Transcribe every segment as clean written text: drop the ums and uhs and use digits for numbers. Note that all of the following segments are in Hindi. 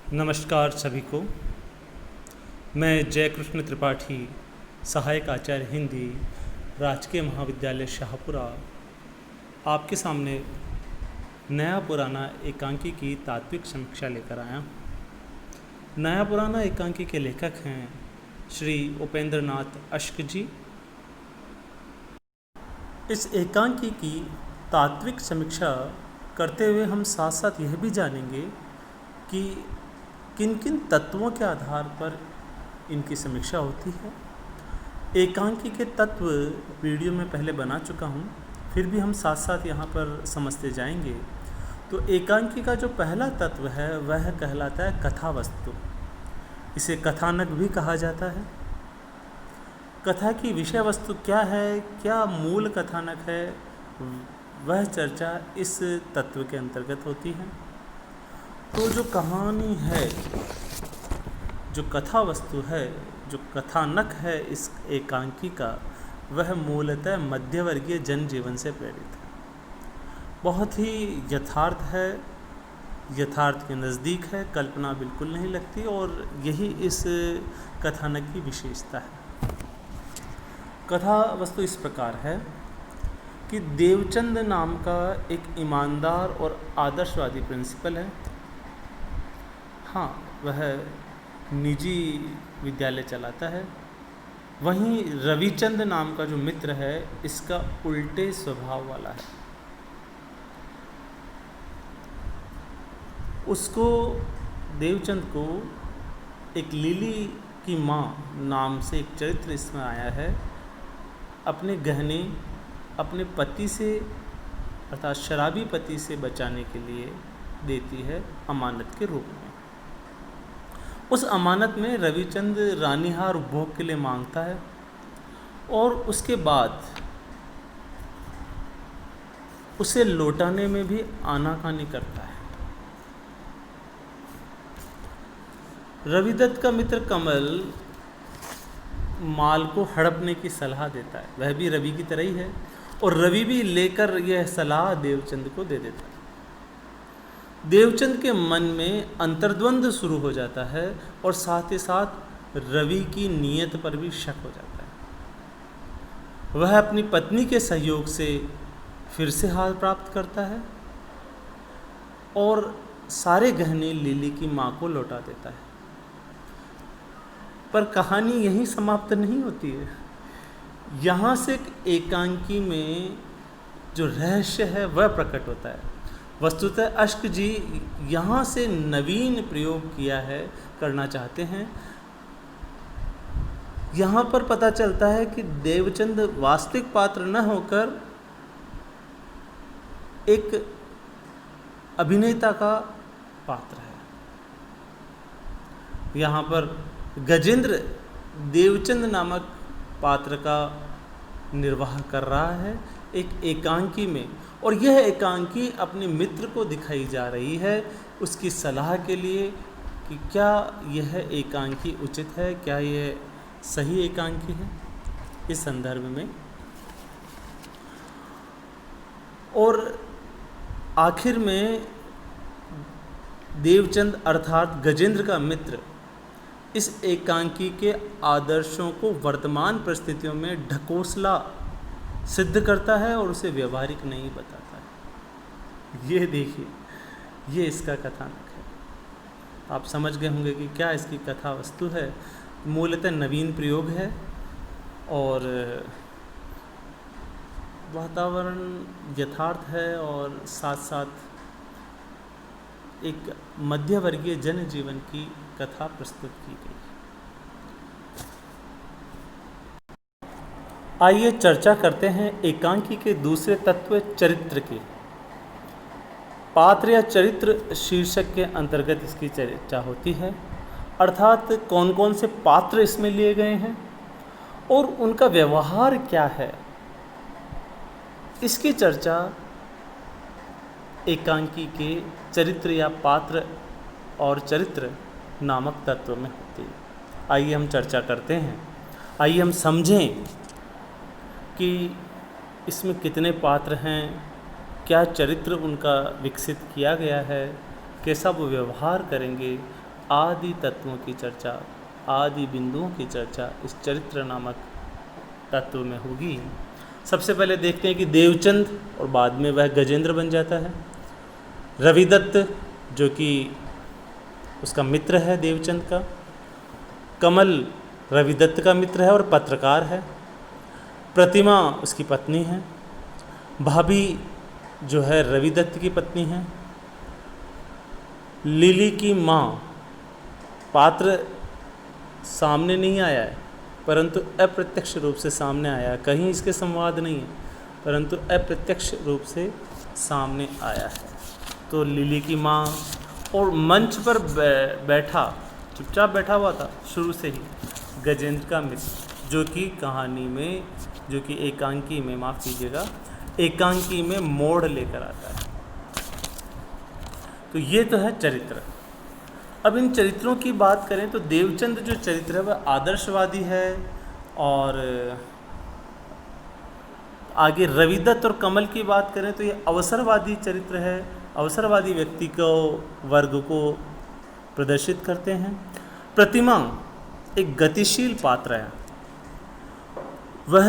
नमस्कार सभी को। मैं जयकृष्ण त्रिपाठी, सहायक आचार्य हिंदी, राजकीय महाविद्यालय शाहपुरा, आपके सामने नया पुराना एकांकी की तात्विक समीक्षा लेकर आया। नया पुराना एकांकी के लेखक हैं श्री उपेंद्र नाथ अश्क जी। इस एकांकी की तात्विक समीक्षा करते हुए हम साथ साथ यह भी जानेंगे कि किन किन तत्वों के आधार पर इनकी समीक्षा होती है। एकांकी के तत्व वीडियो में पहले बना चुका हूँ, फिर भी हम साथ साथ यहाँ पर समझते जाएंगे। तो एकांकी का जो पहला तत्व है वह कहलाता है कथा वस्तु। इसे कथानक भी कहा जाता है। कथा की विषय वस्तु क्या है, क्या मूल कथानक है, वह चर्चा इस तत्व के अंतर्गत होती है। तो जो कहानी है, जो कथा वस्तु है, जो कथानक है इस एकांकी का, वह मूलतः मध्यवर्गीय जनजीवन से प्रेरित है। बहुत ही यथार्थ है, यथार्थ के नज़दीक है, कल्पना बिल्कुल नहीं लगती, और यही इस कथानक की विशेषता है। कथा वस्तु इस प्रकार है कि देवचंद नाम का एक ईमानदार और आदर्शवादी प्रिंसिपल है। हाँ, वह निजी विद्यालय चलाता है। वहीं रविचंद नाम का जो मित्र है, इसका उल्टे स्वभाव वाला है। उसको, देवचंद को, एक लिली की माँ नाम से एक चरित्र इसमें आया है, अपने गहने अपने पति से अर्थात शराबी पति से बचाने के लिए देती है अमानत के रूप में। उस अमानत में रविचंद रानीहार उपभोग के लिए मांगता है और उसके बाद उसे लौटाने में भी आनाकानी करता है। रविदत्त का मित्र कमल माल को हड़पने की सलाह देता है। वह भी रवि की तरह ही है और रवि भी लेकर यह सलाह देवचंद को दे देता है। देवचंद के मन में अंतर्द्वंद शुरू हो जाता है और साथ ही साथ रवि की नीयत पर भी शक हो जाता है। वह अपनी पत्नी के सहयोग से फिर से हार प्राप्त करता है और सारे गहने लिली की माँ को लौटा देता है। पर कहानी यहीं समाप्त नहीं होती है। यहाँ से एकांकी में जो रहस्य है वह प्रकट होता है। वस्तुतः अश्क जी यहाँ से नवीन प्रयोग किया है, करना चाहते हैं। यहाँ पर पता चलता है कि देवचंद वास्तविक पात्र न होकर एक अभिनेता का पात्र है। यहाँ पर गजेंद्र देवचंद नामक पात्र का निर्वाह कर रहा है एक एकांकी में, और यह एकांकी अपने मित्र को दिखाई जा रही है उसकी सलाह के लिए कि क्या यह एकांकी उचित है, क्या यह सही एकांकी है, इस संदर्भ में। और आखिर में देवचंद अर्थात गजेंद्र का मित्र इस एकांकी के आदर्शों को वर्तमान परिस्थितियों में ढकोसला सिद्ध करता है और उसे व्यवहारिक नहीं बताता है। ये देखिए, ये इसका कथानक है। आप समझ गए होंगे कि क्या इसकी कथा वस्तु है। मूलतः नवीन प्रयोग है और वातावरण यथार्थ है और साथ साथ एक मध्यवर्गीय जनजीवन की कथा प्रस्तुत की गई। आइए चर्चा करते हैं एकांकी के दूसरे तत्व चरित्र की। पात्र या चरित्र शीर्षक के अंतर्गत इसकी चर्चा होती है, अर्थात कौन कौन से पात्र इसमें लिए गए हैं और उनका व्यवहार क्या है, इसकी चर्चा एकांकी के चरित्र या पात्र और चरित्र नामक तत्व में होती है। आइए हम चर्चा करते हैं। आइए हम समझें कि इसमें कितने पात्र हैं, क्या चरित्र उनका विकसित किया गया है, कैसा वो व्यवहार करेंगे, आदि तत्वों की चर्चा, आदि बिंदुओं की चर्चा इस चरित्र नामक तत्व में होगी। सबसे पहले देखते हैं कि देवचंद, और बाद में वह गजेंद्र बन जाता है। रविदत्त जो कि उसका मित्र है देवचंद का। कमल रविदत्त का मित्र है और पत्रकार है। प्रतिमा उसकी पत्नी है। भाभी जो है रविदत्त की पत्नी है। लिली की माँ, पात्र सामने नहीं आया है परंतु अप्रत्यक्ष रूप से सामने आया है, कहीं इसके संवाद नहीं है परंतु अप्रत्यक्ष रूप से सामने आया है। तो लिली की माँ, और मंच पर बैठा, चुपचाप बैठा हुआ था शुरू से ही, गजेंद्र का मित्र, जो कि कहानी में, जो कि एकांकी में, माफ़ कीजिएगा, एकांकी में मोड़ लेकर आता है। तो ये तो है चरित्र। अब इन चरित्रों की बात करें तो देवचंद जो चरित्र है वह आदर्शवादी है, और आगे रविदत्त और कमल की बात करें तो ये अवसरवादी चरित्र है, अवसरवादी व्यक्ति को, वर्ग को प्रदर्शित करते हैं। प्रतिमा एक गतिशील पात्र है, वह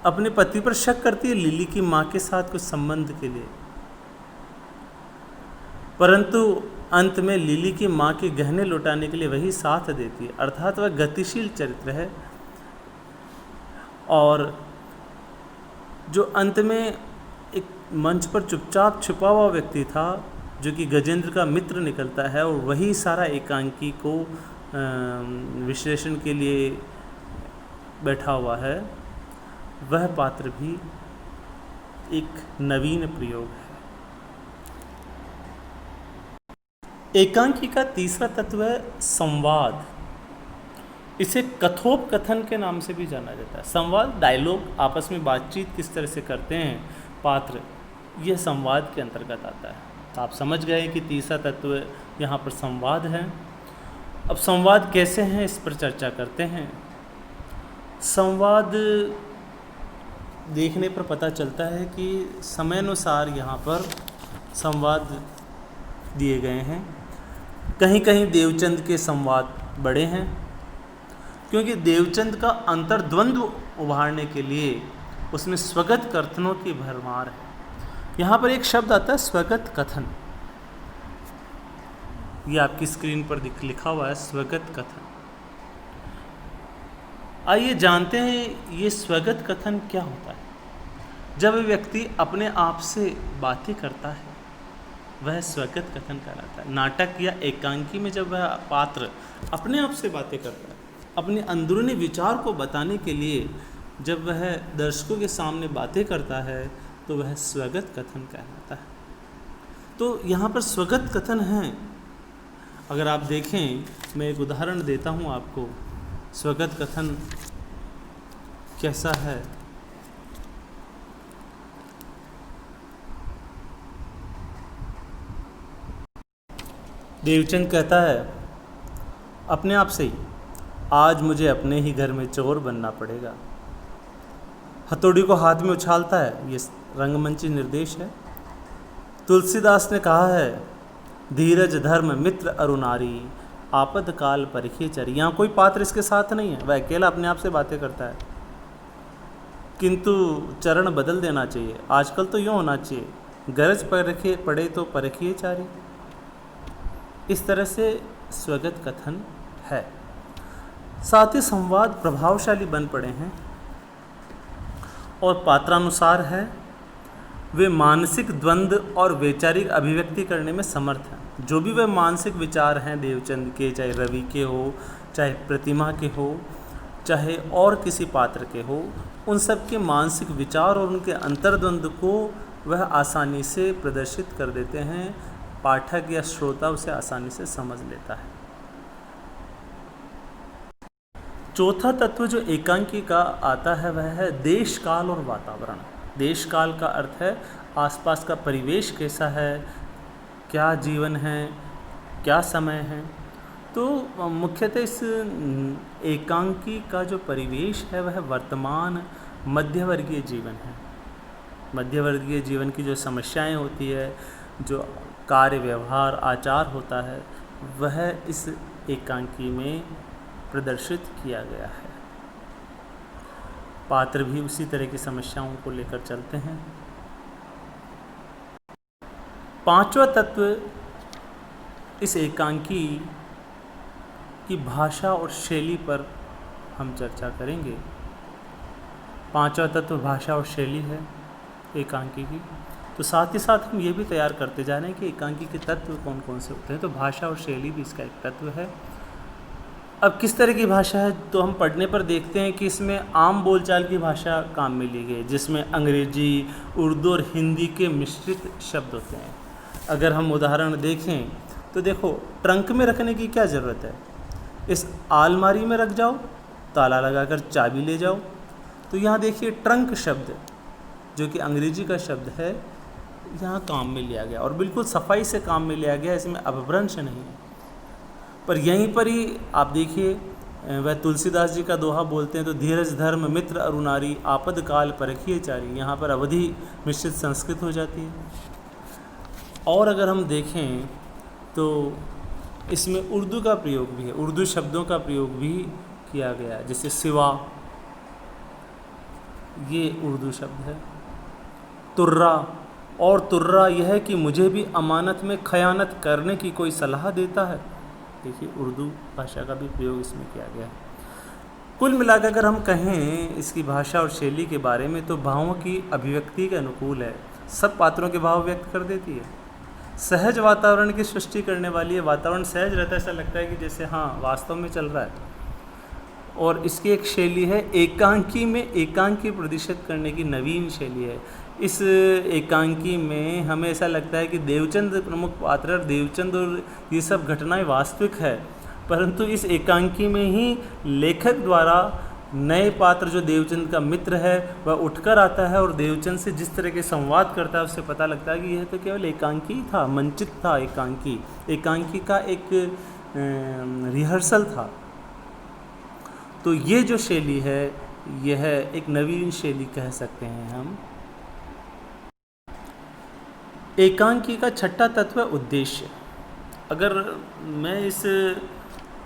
अपने पति पर शक करती है लिली की माँ के साथ कुछ संबंध के लिए, परंतु अंत में लिली की माँ के गहने लौटाने के लिए वही साथ देती है, अर्थात वह गतिशील चरित्र है। और जो अंत में एक मंच पर चुपचाप छुपा हुआ व्यक्ति था, जो कि गजेंद्र का मित्र निकलता है, और वही सारा एकांकी को विश्लेषण के लिए बैठा हुआ है, वह पात्र भी एक नवीन प्रयोग है। एकांकी का तीसरा तत्व है संवाद। इसे कथोपकथन के नाम से भी जाना जाता है। संवाद, डायलॉग, आपस में बातचीत किस तरह से करते हैं पात्र, यह संवाद के अंतर्गत आता है। तो आप समझ गए कि तीसरा तत्व यहाँ पर संवाद है। अब संवाद कैसे हैं इस पर चर्चा करते हैं। संवाद देखने पर पता चलता है कि समयानुसार यहाँ पर संवाद दिए गए हैं। कहीं कहीं देवचंद के संवाद बड़े हैं, क्योंकि देवचंद का अंतर्द्वंद्व उभारने के लिए उसमें स्वगत कथनों की भरमार है। यहाँ पर एक शब्द आता है स्वगत कथन, ये आपकी स्क्रीन पर लिखा हुआ है, स्वगत कथन। आइए जानते हैं ये स्वगत कथन क्या होता है। जब व्यक्ति अपने आप से बातें करता है वह स्वगत कथन कहलाता है। नाटक या एकांकी में जब वह पात्र अपने आप से बातें करता है, अपने अंदरूनी विचार को बताने के लिए जब वह दर्शकों के सामने बातें करता है तो वह स्वगत कथन कहलाता है। तो यहाँ पर स्वगत कथन है। अगर आप देखें, मैं एक उदाहरण देता हूँ आपको, स्वगत कथन कैसा है। देवचंद कहता है अपने आप से ही, आज मुझे अपने ही घर में चोर बनना पड़ेगा। हथौड़ी को हाथ में उछालता है, ये रंगमंची निर्देश है। तुलसीदास ने कहा है, धीरज धर्म मित्र अरुनारी, आपद काल परिखे चरी। यहाँ कोई पात्र इसके साथ नहीं है, वह अकेला अपने आप से बातें करता है। किंतु चरण बदल देना चाहिए, आजकल तो यूँ होना चाहिए, गरज परखे पड़े तो परखिए चारी। इस तरह से स्वगत कथन है। साथ ही संवाद प्रभावशाली बन पड़े हैं और पात्रानुसार है। वे मानसिक द्वंद्व और वैचारिक अभिव्यक्ति करने में समर्थ हैं। जो भी वे मानसिक विचार हैं देवचंद के, चाहे रवि के हो, चाहे प्रतिमा के हो, चाहे और किसी पात्र के हो, उन सब के मानसिक विचार और उनके अंतर्द्वंद्व को वह आसानी से प्रदर्शित कर देते हैं। पाठक या श्रोता उसे आसानी से समझ लेता है। चौथा तत्व जो एकांकी का आता है वह है देश काल और वातावरण। देश काल का अर्थ है आसपास का परिवेश कैसा है, क्या जीवन है, क्या समय है। तो मुख्यतः इस एकांकी का जो परिवेश है वह वर्तमान मध्यवर्गीय जीवन है। मध्यवर्गीय जीवन की जो समस्याएं होती है, जो कार्य व्यवहार आचार होता है, वह इस एकांकी में प्रदर्शित किया गया है। पात्र भी उसी तरह की समस्याओं को लेकर चलते हैं। पांचवा तत्व इस एकांकी की भाषा और शैली पर हम चर्चा करेंगे। पांचवा तत्व भाषा और शैली है एकांकी की। तो साथ ही साथ हम ये भी तैयार करते जा रहे हैं कि एकांकी के तत्व कौन कौन से होते हैं। तो भाषा और शैली भी इसका एक तत्व है। अब किस तरह की भाषा है, तो हम पढ़ने पर देखते हैं कि इसमें आम बोलचाल की भाषा काम में ली गई, जिसमें अंग्रेजी, उर्दू और हिंदी के मिश्रित शब्द होते हैं। अगर हम उदाहरण देखें तो देखो, ट्रंक में रखने की क्या ज़रूरत है, इस आलमारी में रख जाओ, ताला लगाकर चाबी ले जाओ। तो यहाँ देखिए ट्रंक शब्द जो कि अंग्रेजी का शब्द है यहाँ काम में लिया गया और बिल्कुल सफाई से काम में लिया गया, इसमें अपभ्रंश नहीं है। पर यहीं पर ही आप देखिए वह तुलसीदास जी का दोहा बोलते हैं, तो धीरज धर्म मित्र अरुनारी आपद काल परखिए चारी। यहाँ पर अवधि मिश्रित संस्कृत हो जाती है। और अगर हम देखें तो इसमें उर्दू का प्रयोग भी है, उर्दू शब्दों का प्रयोग भी किया गया है। जैसे सिवा, ये उर्दू शब्द है। तुर्रा, और तुर्रा यह है कि मुझे भी अमानत में खयानत करने की कोई सलाह देता है। देखिए उर्दू भाषा का भी प्रयोग इसमें किया गया है। कुल मिलाकर अगर हम कहें इसकी भाषा और शैली के बारे में, तो भावों की अभिव्यक्ति के अनुकूल है, सब पात्रों के भाव व्यक्त कर देती है, सहज वातावरण की सृष्टि करने वाली है। वातावरण सहज रहता है, ऐसा लगता है कि जैसे हाँ वास्तव में चल रहा है। और इसकी एक शैली है एकांकी में एकांकी प्रदर्शित करने की नवीन शैली है। इस एकांकी में हमें ऐसा लगता है कि देवचंद प्रमुख पात्र, देवचंद और ये सब घटनाएं वास्तविक है, परंतु इस एकांकी में ही लेखक द्वारा नए पात्र जो देवचंद का मित्र है वह उठकर आता है और देवचंद से जिस तरह के संवाद करता है उससे पता लगता है कि यह तो केवल एकांकी था, मंचित था। एकांकी का एक रिहर्सल था। तो ये जो शैली है यह एक नवीन शैली कह सकते हैं हम। एकांकी का छठा तत्व है उद्देश्य। अगर मैं इस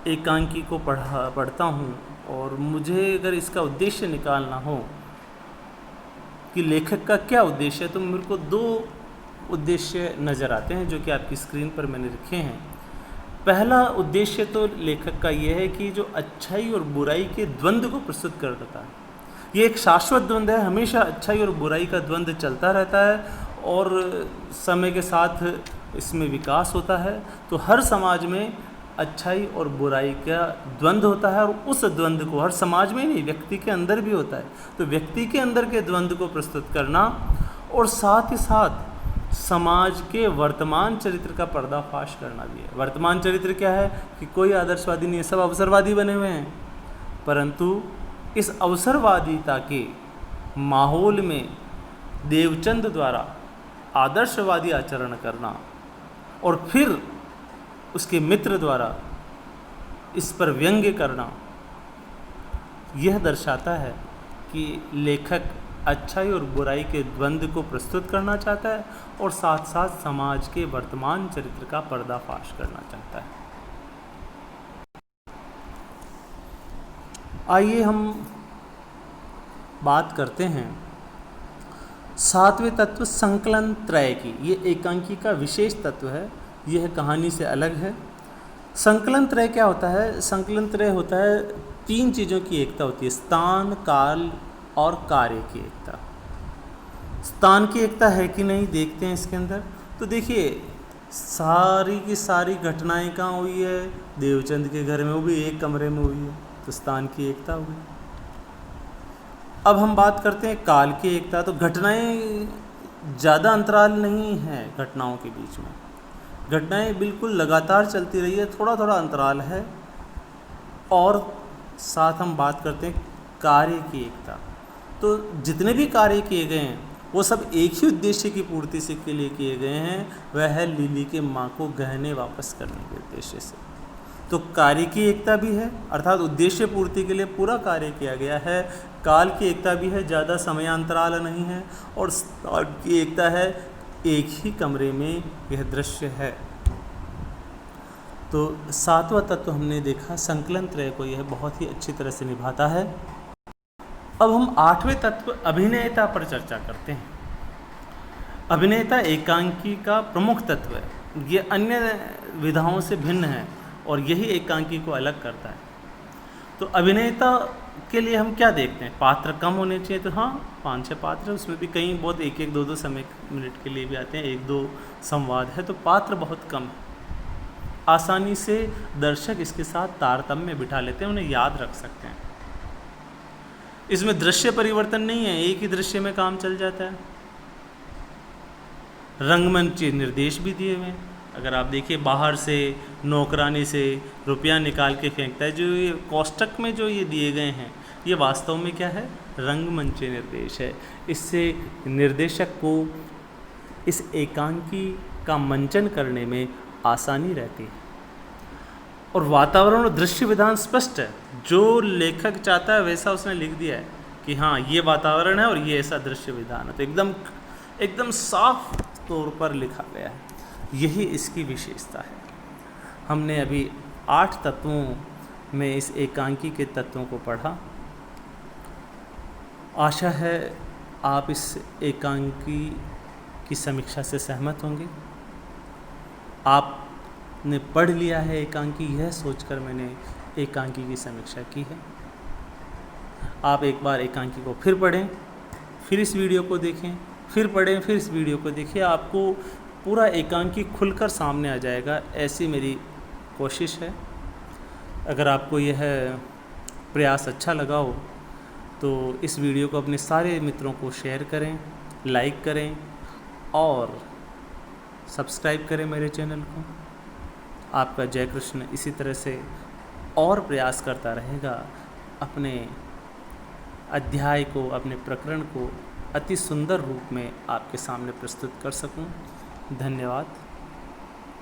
एकांकी को पढ़ता हूँ और मुझे अगर इसका उद्देश्य निकालना हो कि लेखक का क्या उद्देश्य है, तो मेरे को दो उद्देश्य नज़र आते हैं जो कि आपकी स्क्रीन पर मैंने लिखे हैं। पहला उद्देश्य तो लेखक का यह है कि जो अच्छाई और बुराई के द्वंद्व को प्रस्तुत कर देता है। ये एक शाश्वत द्वंद्व है, हमेशा अच्छाई और बुराई का द्वंद्व चलता रहता है और समय के साथ इसमें विकास होता है। तो हर समाज में अच्छाई और बुराई का द्वंद्व होता है और उस द्वंद्व को हर समाज में नहीं, व्यक्ति के अंदर भी होता है। तो व्यक्ति के अंदर के द्वंद्व को प्रस्तुत करना और साथ ही साथ समाज के वर्तमान चरित्र का पर्दाफाश करना भी है। वर्तमान चरित्र क्या है कि कोई आदर्शवादी नहीं है, सब अवसरवादी बने हुए हैं, परंतु इस अवसरवादिता के माहौल में देवचंद द्वारा आदर्शवादी आचरण करना और फिर उसके मित्र द्वारा इस पर व्यंग्य करना, यह दर्शाता है कि लेखक अच्छाई और बुराई के द्वंद्व को प्रस्तुत करना चाहता है और साथ साथ समाज के वर्तमान चरित्र का पर्दाफाश करना चाहता है। आइए हम बात करते हैं सातवें तत्व संकलन त्रय की। ये एकांकी का विशेष तत्व है, यह कहानी से अलग है। संकलन त्रय क्या होता है? संकलन त्रय होता है तीन चीज़ों की एकता होती है, स्थान, काल और कार्य की एकता। स्थान की एकता है कि नहीं देखते हैं इसके अंदर। तो देखिए सारी की सारी घटनाएं कहाँ हुई है? देवचंद के घर में, वो भी एक कमरे में हुई है, तो स्थान की एकता हुई। अब हम बात करते हैं काल की एकता। तो घटनाएं ज़्यादा अंतराल नहीं है घटनाओं के बीच में, घटनाएं बिल्कुल लगातार चलती रही है, थोड़ा थोड़ा अंतराल है। और साथ हम बात करते हैं कार्य की एकता। तो जितने भी कार्य किए गए हैं वो सब एक ही उद्देश्य की पूर्ति से के लिए किए गए हैं, वह है लिली के माँ को गहने वापस करने के उद्देश्य से। तो कार्य की एकता भी है, अर्थात उद्देश्य पूर्ति के लिए पूरा कार्य किया गया है। काल की एकता भी है, ज़्यादा समयांतराल नहीं है। और स्थान की एकता है, एक ही कमरे में यह दृश्य है। तो सातवां तत्व हमने देखा संकलन त्रय को यह बहुत ही अच्छी तरह से निभाता है। अब हम आठवें तत्व अभिनेता पर चर्चा करते हैं। अभिनेता एकांकी का प्रमुख तत्व है, ये अन्य विधाओं से भिन्न है और यही एकांकी को अलग करता है। तो अभिनेता के लिए हम क्या देखते हैं, पात्र कम होने चाहिए, तो हाँ 5-6 पात्र, उसमें भी कई बहुत 1-1, 2-2 समय मिनट के लिए भी आते हैं, 1-2 संवाद है, तो पात्र बहुत कम है। आसानी से दर्शक इसके साथ तारतम्य बिठा लेते हैं, उन्हें याद रख सकते हैं। इसमें दृश्य परिवर्तन नहीं है, एक ही दृश्य में काम चल जाता है। रंगमंच निर्देश भी दिए हुए हैं। अगर आप देखिए बाहर से नौकरानी से रुपया निकाल के फेंकता है, जो ये कोष्टक में जो ये दिए गए हैं, ये वास्तव में क्या है, रंगमंच निर्देश है। इससे निर्देशक को इस एकांकी का मंचन करने में आसानी रहती है। और वातावरण और दृश्य विधान स्पष्ट है, जो लेखक चाहता है वैसा उसने लिख दिया है कि हाँ ये वातावरण है और ये ऐसा दृश्य विधान है, तो एकदम साफ तौर पर लिखा गया है। यही इसकी विशेषता है। हमने अभी 8 तत्वों में इस एकांकी के तत्वों को पढ़ा। आशा है आप इस एकांकी की समीक्षा से सहमत होंगे। आपने पढ़ लिया है एकांकी, यह सोचकर मैंने एकांकी की समीक्षा की है। आप एक बार एकांकी को फिर पढ़ें, फिर इस वीडियो को देखें, फिर पढ़ें, फिर इस वीडियो को देखिए, आपको पूरा एकांकी खुलकर सामने आ जाएगा, ऐसी मेरी कोशिश है। अगर आपको यह प्रयास अच्छा लगा हो तो इस वीडियो को अपने सारे मित्रों को शेयर करें, लाइक करें और सब्सक्राइब करें मेरे चैनल को। आपका जय कृष्ण इसी तरह से और प्रयास करता रहेगा, अपने अध्याय को, अपने प्रकरण को अति सुंदर रूप में आपके सामने प्रस्तुत कर सकूं। धन्यवाद।